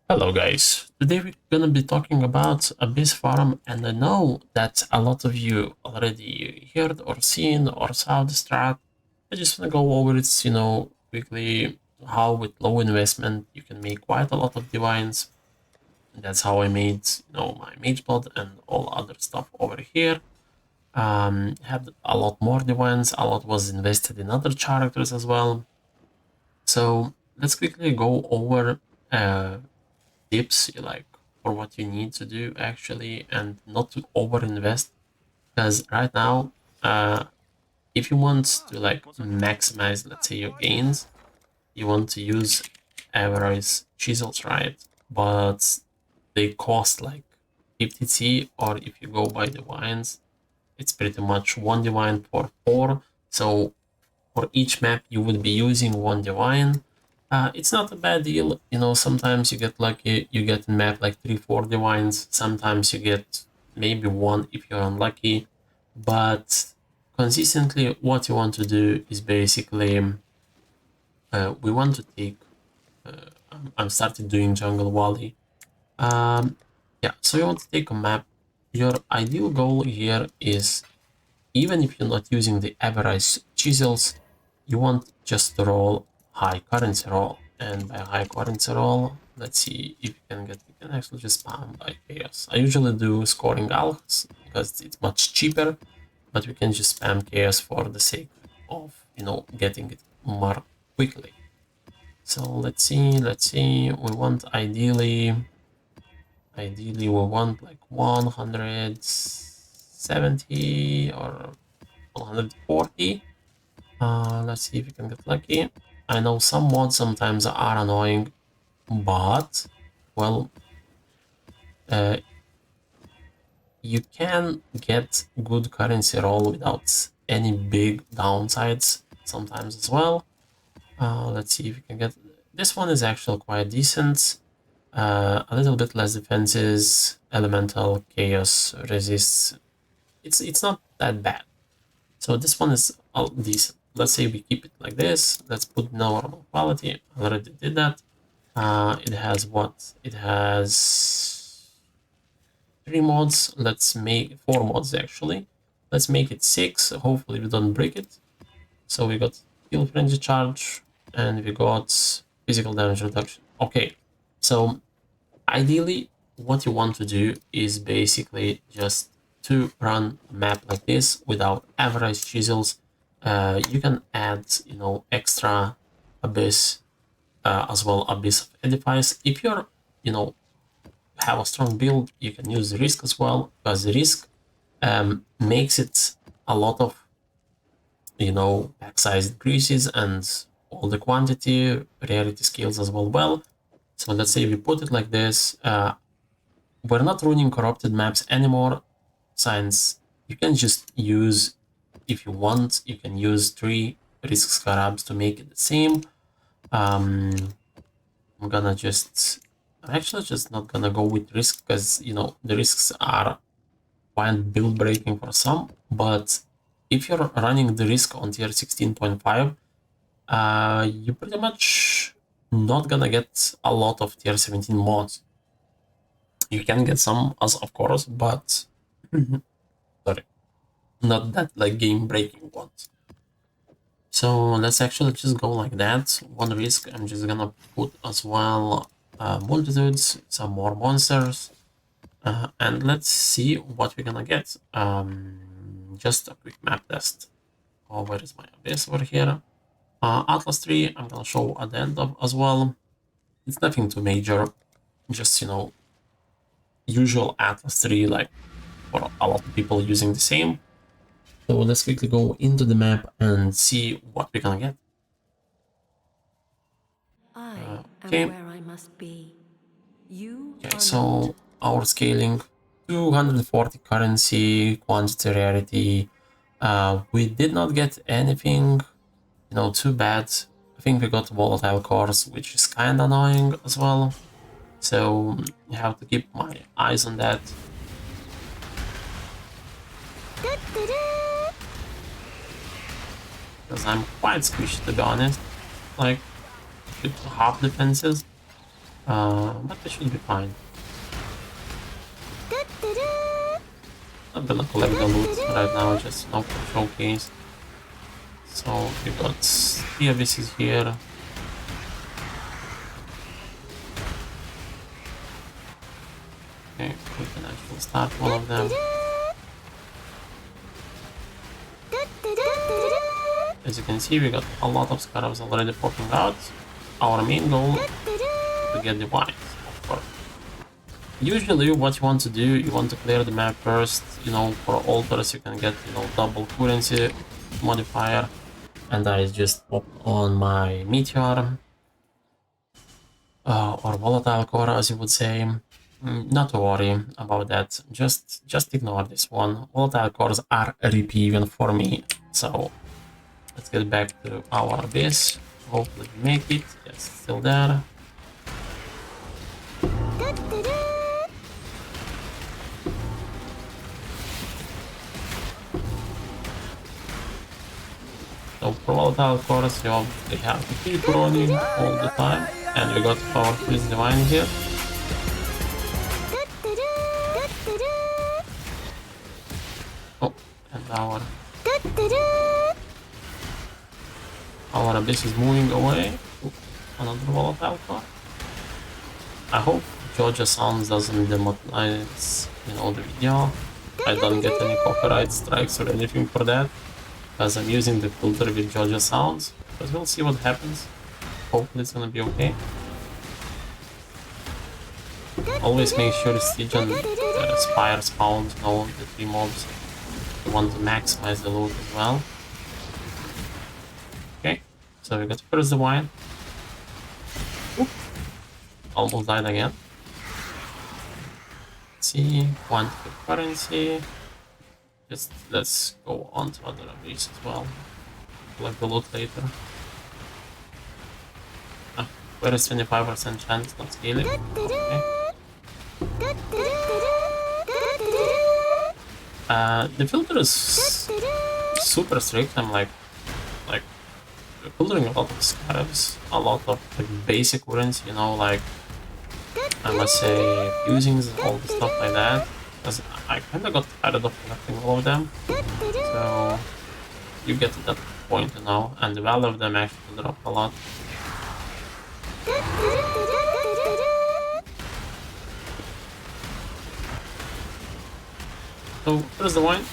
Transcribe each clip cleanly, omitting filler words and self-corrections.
Hello guys, today we're gonna be talking about Abyss Farm, and I know that a lot of you already heard or seen or saw the strat. I just wanna go over it, quickly, how with low investment you can make quite a lot of divines. That's how I made, my mage build and all other stuff over here. Had a lot more divines, a lot was invested in other characters as well. So let's quickly go over tips like for what you need to do actually and not to over invest, because right now if you want to like maximize, let's say, your gains, you want to use avarice chisels, right? But they cost like 50t, or if you go by divines, it's pretty much one divine for 4. So for each map you would be using one divine. It's not a bad deal, sometimes you get lucky, you get a map like 3-4 divines, sometimes you get maybe one if you're unlucky, but consistently what you want to do is basically, we want to take, I'm started doing jungle valley. Yeah, so you want to take a map. Your ideal goal here is, even if you're not using the average chisels, you want just to roll high currency roll. And by high currency roll, let's see if we can actually just spam by chaos. I usually do scoring alchs because it's much cheaper, but we can just spam chaos for the sake of, getting it more quickly. So let's see, we want ideally we want like 170 or 140. Let's see if we can get lucky. I know some mods sometimes are annoying, but, well, uh, you can get good currency roll without any big downsides sometimes as well. Let's see if we can get... This one is actually quite decent. A little bit less defenses, elemental, chaos, resists. It's not that bad. So this one is decent. Let's say we keep it like this. Let's put normal quality. I already did that. It has what? It has 3 mods. Let's make 4 mods actually. Let's make it 6. Hopefully we don't break it. So we got heal frenzy charge and we got physical damage reduction. Okay, so ideally what you want to do is basically just to run a map like this without average chisels. You can add, extra abyss, as well abyss of edifice. If you're, have a strong build, you can use the risk as well, because the risk makes it a lot of, pack size increases and all the quantity, rarity skills as well. So let's say we put it like this. We're not running corrupted maps anymore, since you can just use, if you want, you can use 3 risk scarabs to make it the same. I'm actually just not gonna go with risk, because, the risks are quite build breaking for some, but if you're running the risk on tier 16.5, you pretty much not gonna get a lot of tier 17 mods. You can get some, as of course, but sorry, not that like game breaking ones. So let's actually just go like that. One risk, I'm just gonna put as well multitudes, some more monsters, and let's see what we're gonna get. Just a quick map test. Oh, where is my abyss over here? Atlas 3, I'm gonna show at the end of as well. It's nothing too major, just, usual Atlas 3, like for a lot of people using the same. So let's quickly go into the map and see what we're gonna get. I am Okay, where I must be. You okay, are not. so our scaling, 240 currency, quantity, rarity. We did not get anything, too bad. I think we got volatile cores, which is kind of annoying as well. So you have to keep my eyes on that. Because I'm quite squishy, to be honest. Like, with half defenses. But we should be fine. I'm gonna collect the loot right now, just for showcase. So we got 3 avarices here. Okay, we can actually start one of them. As you can see, we got a lot of scarabs already popping out. Our main goal is to get the wines, of course. Usually what you want to do, you want to clear the map first, for altars you can get, double currency modifier. And I just popped on my meteor, or volatile core as you would say. Not to worry about that, just ignore this one. Volatile cores are RP even for me, so let's get back to our base. Hopefully we make it. Yes, still there. So for volatile cores you obviously have to keep running all the time, and we got our freeze divine here. Oh, and our abyss is moving away. Ooh, another volatile core. I hope Georgia Sounds doesn't demonetize, the video. I don't get any copyright strikes or anything for that, because I'm using the filter with Georgia Sounds. But we'll see what happens. Hopefully it's gonna be okay. Always make sure Stygian Spire spawns, the 3 mobs. You want to maximize the loot as well. Okay, so we got first the wine. Oop. Almost died again. Let's see, quantity of currency. Just let's go on to other avarice as well. Collect the loot later. Where is 25% chance not scaling? Okay. The filter is super strict. I'm like filtering a lot of scarabs, a lot of basic currency, like I must say fusings and all the stuff like that. Because I kinda got tired of collecting all of them. So you get to that point, and the value of them actually drop a lot. So here's the wine.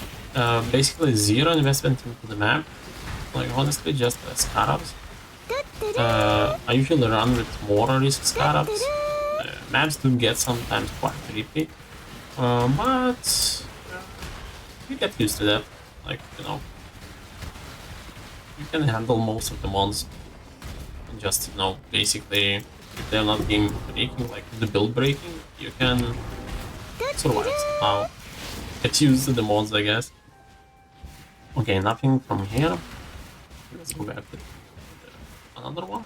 Basically 0 investment into the map. Like honestly, just scarabs. I usually run with more risk scarabs. Maps do get sometimes quite creepy, but you get used to that. Like you can handle most of the mons. Just basically, if they're not game breaking, like the build breaking, you can survive somehow. Get used to the mods, I guess. Okay, nothing from here. Let's go back to another one.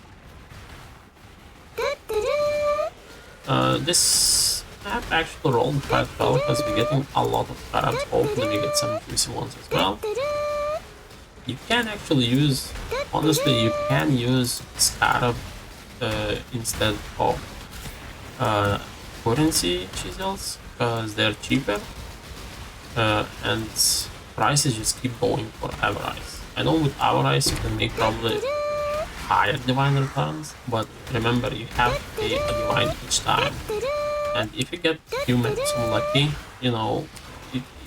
This map actually rolled quite well because we're getting a lot of scarabs. Hopefully we get some juicy ones as well. You can actually use, honestly, you can use scarab instead of currency chisels because they're cheaper, and prices just keep going for avarice. I know with avarice you can make probably higher divine returns, but remember you have to pay a divine each time, and if you get few maps unlucky,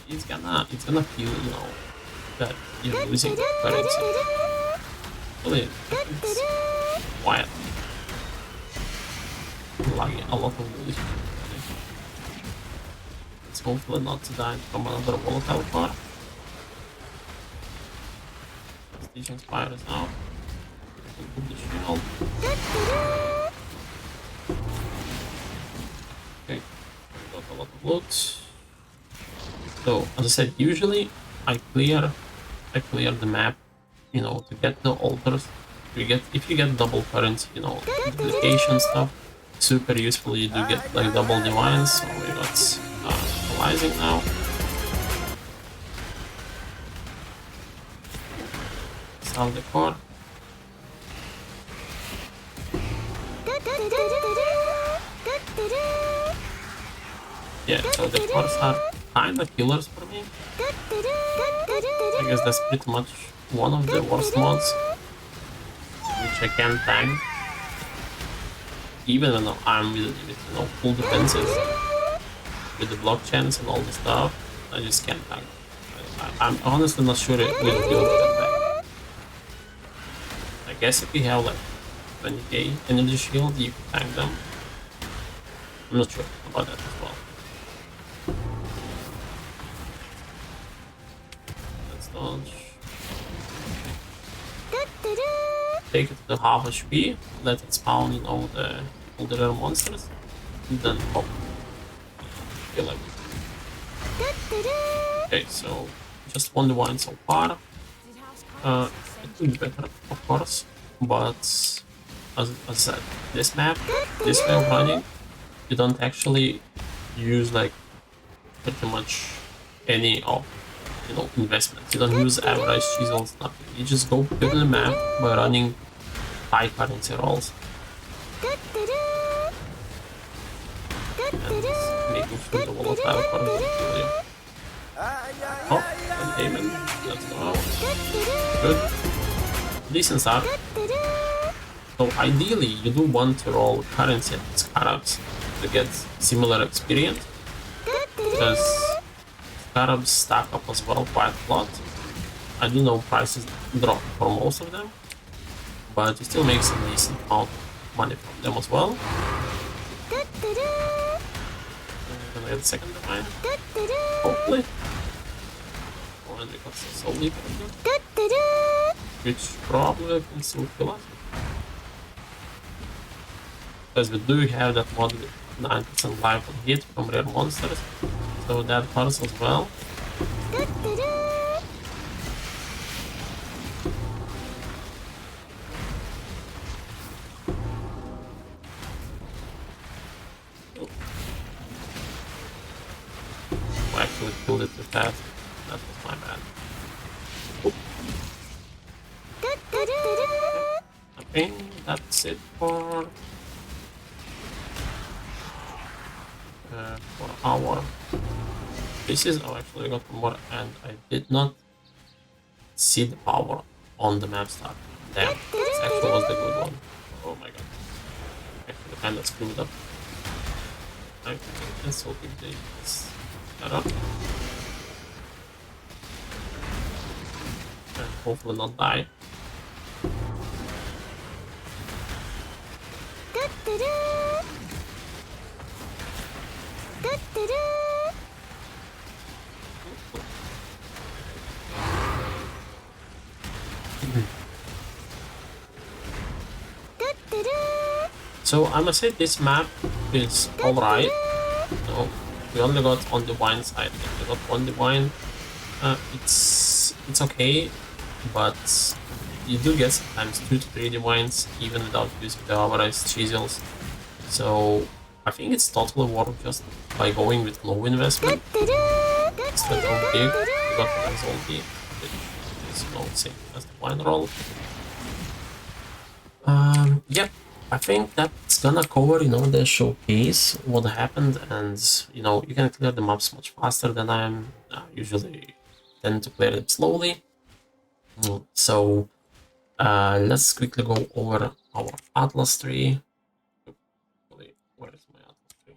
it's gonna feel that you're losing currency. Really, it's wild. Like a lot of losing. Let's hopefully not to die from another volatile car. Station Spires now. Put the shield. Okay, we got a lot of loot. So as I said, usually I clear the map, to get the altars. If you get double currency, duplication stuff, super useful. You do get like double divines. So we got equalizing now. Sell the core. Yeah, so the cars are kinda killers for me. I guess that's pretty much one of the worst mods, which I can tank. Even when I'm with you know, full defenses, with the blockchains and all the stuff, I just can't tank. I'm honestly not sure it will build that back. I guess if you have like 20k energy shield, you can tank them. I'm not sure about that as well. Let's dodge. Take it to half HP, let it spawn, you know, all the rare monsters, and then pop. Feel like okay, so just one divine so far. It could be better, of course, but as I said, this map, this way of running, you don't actually use like pretty much any of, you know, investments. You don't use avarice, chisels, nothing. You just go build the map by running high currency rolls and making sure the volatile cards don't kill you. Oh, containment. Let's go out. Good. Decent start. So ideally, you do want to roll currency and scarabs to get similar experience, because scarabs stack up as well quite a lot. I do know prices drop for most of them, but you still make some decent amount of money from them as well. Gonna get the second divine, hopefully. Oh, and we got some soul leap, which probably can still kill us. Because we do have that mod with 9% life on hit from rare monsters, so that hurts as well. I actually killed it too fast. That was my bad. I think that's it for our pieces. Oh, actually, I got one more, and I did not see the power on the map start. Damn, this actually was the good one. Oh my god. Actually, kind of screwed up. I can still keep this up. And hopefully not die. So I must say this map is alright. So we only got on the wine side. We got one divine. It's okay, but you do get sometimes 2 to 3 divines even without using the avarice chisels. So I think it's totally worth just by going with low investment. Instead of big, you got the Exile, which is, you know, same as the wine roll. Yep, I think that's gonna cover, you know, the showcase, what happened, and, you know, you can clear the maps much faster than I'm usually tend to clear them slowly. So let's quickly go over our Atlas tree. Where is my Atlas tree?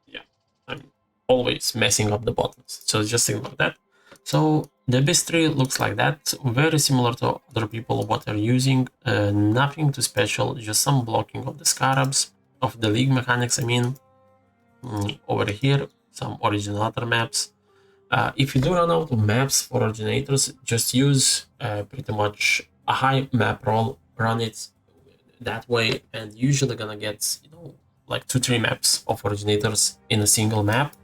Yeah, I'm always messing up the buttons, so just ignore that. So the base tree looks like that, very similar to other people what they're using, nothing too special, just some blocking of the scarabs, of the league mechanics, I mean. Over here, some originator maps. If you do run out of maps for originators, just use pretty much a high map roll, run it that way, and usually gonna get, you know, like 2-3 maps of originators in a single map.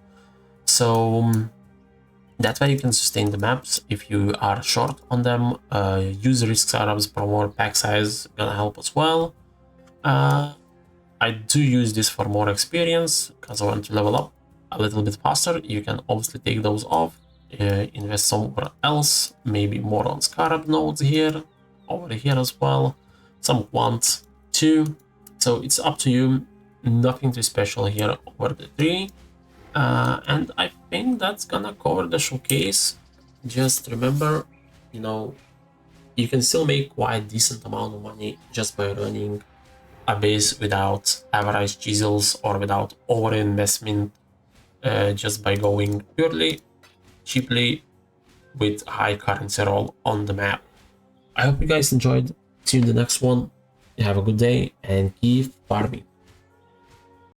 So that way you can sustain the maps if you are short on them. Use risk scarabs for more pack size, gonna help as well. I do use this for more experience because I want to level up a little bit faster. You can obviously take those off, invest somewhere else, maybe more on scarab nodes here, over here as well, some quant too. So it's up to you. Nothing too special here over the tree. And I think that's gonna cover the showcase. Just remember, you know, you can still make quite decent amount of money just by running a base without average chisels or without over investment, just by going purely cheaply with high currency roll on the map. I hope you guys enjoyed. See you in the next one. Have a good day and keep farming.